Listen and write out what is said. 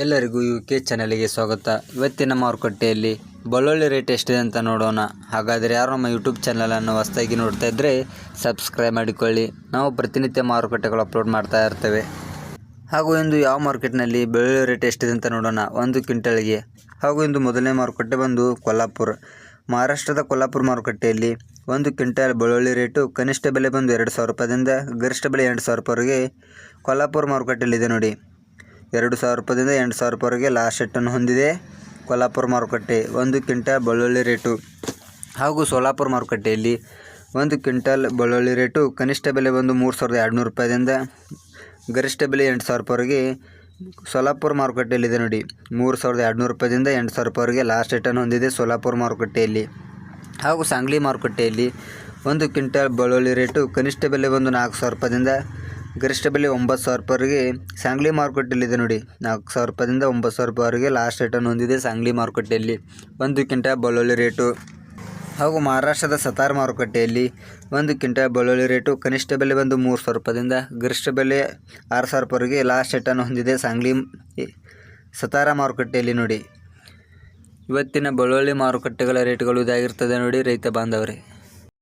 ಎಲ್ಲರಿಗೂ UK ಚಾನಲ್ಗೆ ಸ್ವಾಗತ. ಇವತ್ತಿನ ಮಾರುಕಟ್ಟೆಯಲ್ಲಿ ಬೆಳ್ಳುಳ್ಳಿ ರೇಟ್ ಎಷ್ಟಿದೆ ಅಂತ ನೋಡೋಣ. ಹಾಗಾದರೆ ಯಾರು ನಮ್ಮ ಯೂಟ್ಯೂಬ್ ಚಾನಲನ್ನು ಹೊಸದಾಗಿ ನೋಡ್ತಾ ಇದ್ದರೆ ಸಬ್ಸ್ಕ್ರೈಬ್ ಮಾಡಿಕೊಳ್ಳಿ. ನಾವು ಪ್ರತಿನಿತ್ಯ ಮಾರುಕಟ್ಟೆಗಳು ಅಪ್ಲೋಡ್ ಮಾಡ್ತಾ ಇರ್ತೇವೆ. ಹಾಗೂ ಇಂದು ಯಾವ ಮಾರ್ಕೆಟ್ನಲ್ಲಿ ಬೆಳ್ಳುಳ್ಳಿ ರೇಟ್ ಎಷ್ಟಿದೆ ಅಂತ ನೋಡೋಣ. 1 ಕ್ವಿಂಟಲ್ಗೆ. ಹಾಗೂ ಇಂದು ಮೊದಲನೇ ಮಾರುಕಟ್ಟೆ ಬಂದು ಕೊಲ್ಹಾಪುರ. ಮಹಾರಾಷ್ಟ್ರದ ಕೊಲ್ಹಾಪುರ ಮಾರುಕಟ್ಟೆಯಲ್ಲಿ 1 ಕ್ವಿಂಟಲ್ ಬೆಳ್ಳುಳ್ಳಿ ರೇಟು ಕನಿಷ್ಠ ಬೆಲೆ ಬಂದು 2,000 ರೂಪಾಯಿದಿಂದ ಗರಿಷ್ಠ ಬೆಲೆ 8,000 ರೂಪಾಯಿವರೆಗೆ ಕೊಲ್ಹಾಪುರ ಮಾರುಕಟ್ಟೆಯಲ್ಲಿದೆ ನೋಡಿ. 2,000 ರೂಪಾಯಿದಿಂದ 8,000 ರೂಪಾಯಿವರೆಗೆ ಲಾಸ್ಟ್ ರೇಟನ್ನು ಹೊಂದಿದೆ ಕೊಲ್ಹಾಪುರ ಮಾರುಕಟ್ಟೆ 1 ಕ್ವಿಂಟಲ್ ಬೆಳ್ಳುಳ್ಳಿ ರೇಟು. ಹಾಗೂ ಸೋಲಾಪುರ ಮಾರುಕಟ್ಟೆಯಲ್ಲಿ 1 ಕ್ವಿಂಟಲ್ ಬೆಳ್ಳುಳ್ಳಿ ರೇಟು ಕನಿಷ್ಠ ಬೆಲೆ ಬಂದು 3,200 ರೂಪಾಯಿದಿಂದ ಗರಿಷ್ಠ ಬೆಲೆ 8,000 ರೂಪಾಯಿವರೆಗೆ ಸೋಲಾಪುರ ಮಾರುಕಟ್ಟೆಯಲ್ಲಿದೆ ನೋಡಿ. 3,200 ರೂಪಾಯಿದಿಂದ 8,000 ರೂಪಾಯಿವರೆಗೆ ಲಾಸ್ಟ್ ರೇಟನ್ನು ಹೊಂದಿದೆ ಸೋಲಾಪುರ ಮಾರುಕಟ್ಟೆಯಲ್ಲಿ. ಹಾಗೂ ಸಾಂಗ್ಲಿ ಮಾರುಕಟ್ಟೆಯಲ್ಲಿ 1 ಕ್ವಿಂಟಲ್ ಬೆಳ್ಳುಳ್ಳಿ ರೇಟು ಕನಿಷ್ಠ ಬೆಲೆ ಬಂದು 4,000 ರೂಪಾಯಿದಿಂದ ಗರಿಷ್ಠ ಬೆಲೆ 9,000 ರೂಪಾಯಿವರೆಗೆ ಸಾಂಗ್ಲಿ ಮಾರುಕಟ್ಟೆಯಲ್ಲಿದೆ ನೋಡಿ. 4,000 ರೂಪಾಯಿದಿಂದ 9,000 ರೂಪಾಯಿವರೆಗೆ ಲಾಸ್ಟ್ ರೇಟನ್ನು ಹೊಂದಿದೆ ಸಾಂಗ್ಲಿ ಮಾರುಕಟ್ಟೆಯಲ್ಲಿ 1 ಕ್ವಿಂಟಲ್ ಬೆಳ್ಳುಳ್ಳಿ ರೇಟು. ಹಾಗೂ ಮಹಾರಾಷ್ಟ್ರದ ಸತಾರ ಮಾರುಕಟ್ಟೆಯಲ್ಲಿ 1 ಕ್ವಿಂಟಲ್ ಬೆಳ್ಳುಳ್ಳಿ ರೇಟು ಕನಿಷ್ಠ ಬೆಲೆ ಬಂದು 3,000 ರೂಪಾಯಿದಿಂದ ಗರಿಷ್ಠ ಬೆಲೆ 6,000 ರೂಪಾಯಿವರೆಗೆ ಲಾಸ್ಟ್ ರೇಟನ್ನು ಹೊಂದಿದೆ ಸಾಂಗ್ಲಿ ಸತಾರ ಮಾರುಕಟ್ಟೆಯಲ್ಲಿ ನೋಡಿ. ಇವತ್ತಿನ ಬೆಳ್ಳುಳ್ಳಿ ಮಾರುಕಟ್ಟೆಗಳ ರೇಟ್ಗಳು ಇದಾಗಿರ್ತದೆ ನೋಡಿ ರೈತ ಬಾಂಧವರೇ.